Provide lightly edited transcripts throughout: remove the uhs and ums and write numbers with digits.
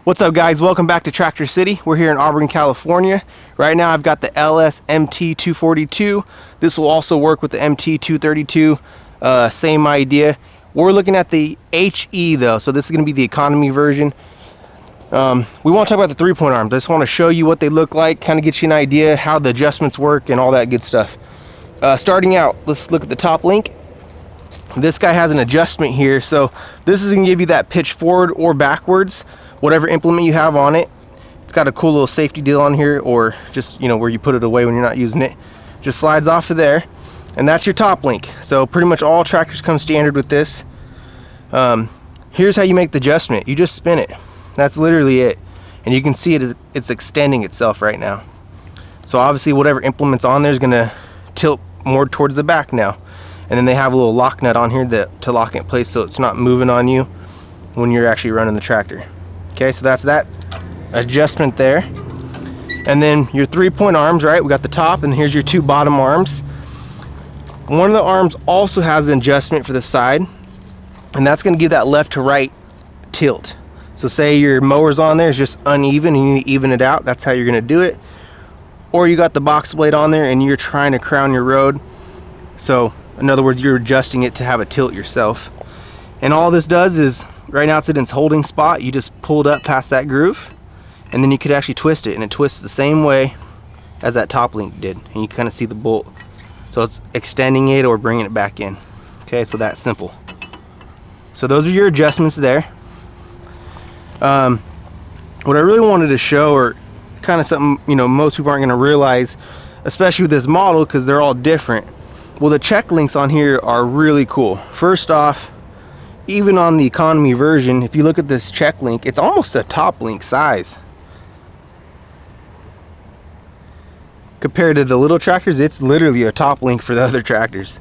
What's up, guys? Welcome back to Tractor City. We're here in Auburn, California. Right now I've got the LS MT-242. This will also work with the MT-232. Same idea. We're looking at the HE though, so this is going to be the economy version. We won't talk about the 3-point arms. I just want to show you what they look like, kind of get you an idea how the adjustments work and all that good stuff. Starting out, let's look at the top link. This guy has an adjustment here, so this is going to give you that pitch forward or backwards, whatever implement you have on it. It's got a cool little safety deal on here, or just, you know, where you put it away when you're not using it. Just slides off of there, and that's your top link. So pretty much all tractors come standard with this. Here's how you make the adjustment. You just spin it. That's literally it, and you can see it's extending itself right now. So obviously whatever implement's on there is going to tilt more towards the back now. And then they have a little lock nut on here to lock it in place so it's not moving on you when you're actually running the tractor. Okay, so that's that adjustment there. And then your 3-point arms, right? We got the top, and here's your 2 bottom arms. One of the arms also has an adjustment for the side, and that's going to give that left to right tilt. So say your mower's on there is just uneven and you need to even it out. That's how you're going to do it. Or you got the box blade on there and you're trying to crown your road. So in other words, you're adjusting it to have a tilt yourself. And all this does is, right now it's in its holding spot. You just pull it up past that groove, and then you could actually twist it, and it twists the same way as that top link did. And you kind of see the bolt. So it's extending it or bringing it back in. Okay, so that's simple. So those are your adjustments there. What I really wanted to show, or kind of something, you know, most people aren't going to realize, especially with this model because they're all different. Well, the check links on here are really cool. First off, even on the economy version, if you look at this check link, it's almost a top link size. Compared to the little tractors, it's literally a top link for the other tractors.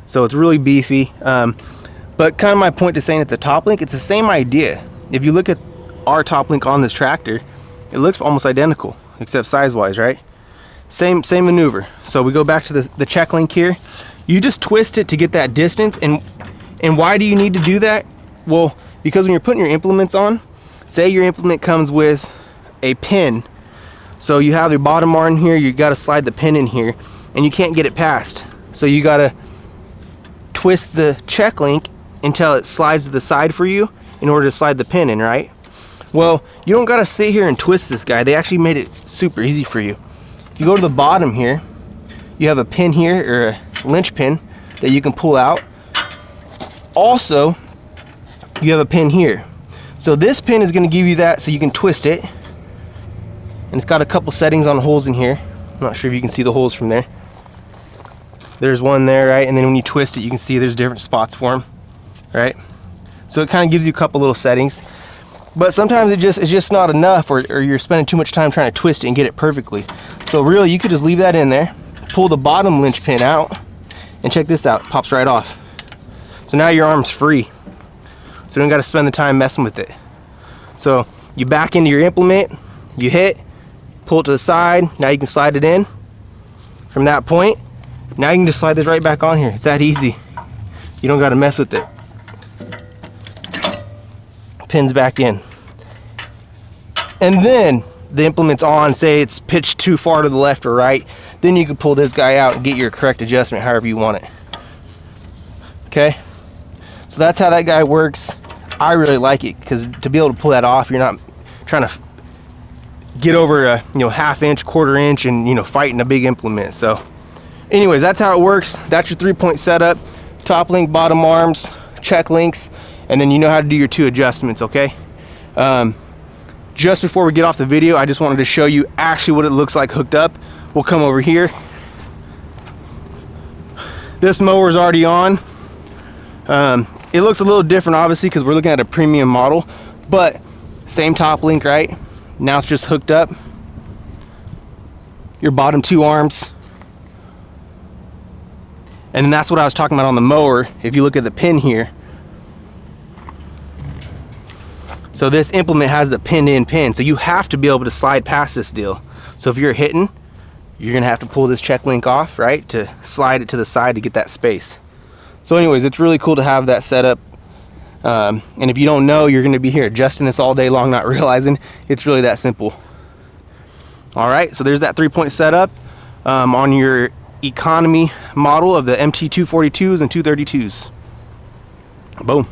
So it's really beefy. But kind of my point to saying it's a top link, it's the same idea. If you look at our top link on this tractor, it looks almost identical, except size-wise, right? Same maneuver. So we go back to the check link here. You just twist it to get that distance. And why do you need to do that? Well, because when you're putting your implements on, say your implement comes with a pin. So you have your bottom arm here, you got to slide the pin in here, and you can't get it past. So you got to twist the check link until it slides to the side for you in order to slide the pin in, right? Well, you don't got to sit here and twist this guy. They actually made it super easy for you. If you go to the bottom here, you have a pin here, or a linch pin that you can pull out. Also, you have a pin here. So this pin is going to give you that so you can twist it. And it's got a couple settings on the holes in here. I'm not sure if you can see the holes from there. There's one there, right? And then when you twist it, you can see there's different spots for them, right? So it kind of gives you a couple little settings. But sometimes it's just not enough, or you're spending too much time trying to twist it and get it perfectly. So really, you could just leave that in there, pull the bottom linch pin out, and check this out, it pops right off. So now your arm's free. So you don't got to spend the time messing with it. So you back into your implement, you hit, pull it to the side, now you can slide it in. From that point, now you can just slide this right back on here. It's that easy. You don't got to mess with it. Pins back in. And then the implement's on, say it's pitched too far to the left or right, then you can pull this guy out and get your correct adjustment however you want it. Okay, so that's how that guy works. I really like it because to be able to pull that off, you're not trying to get over a, you know, ½ inch, quarter inch, and, you know, fighting a big implement. So anyways, that's how it works. That's your 3-point setup. Top link, bottom arms, check links, and then you know how to do your 2 adjustments. Okay, just before we get off the video, I just wanted to show you actually what it looks like hooked up. We'll come over here. This mower is already on. It looks a little different obviously because we're looking at a premium model, but same top link, right? Now it's just hooked up. Your bottom 2 arms. And then that's what I was talking about on the mower. If you look at the pin here, so this implement has the pinned in pin, so you have to be able to slide past this deal. So if you're hitting, you're gonna have to pull this check link off, right, to slide it to the side to get that space. So anyways, it's really cool to have that set up. And if you don't know, you're going to be here adjusting this all day long, not realizing it's really that simple. All right, so there's that 3-point setup on your economy model of the MT-242s and 232s. Boom.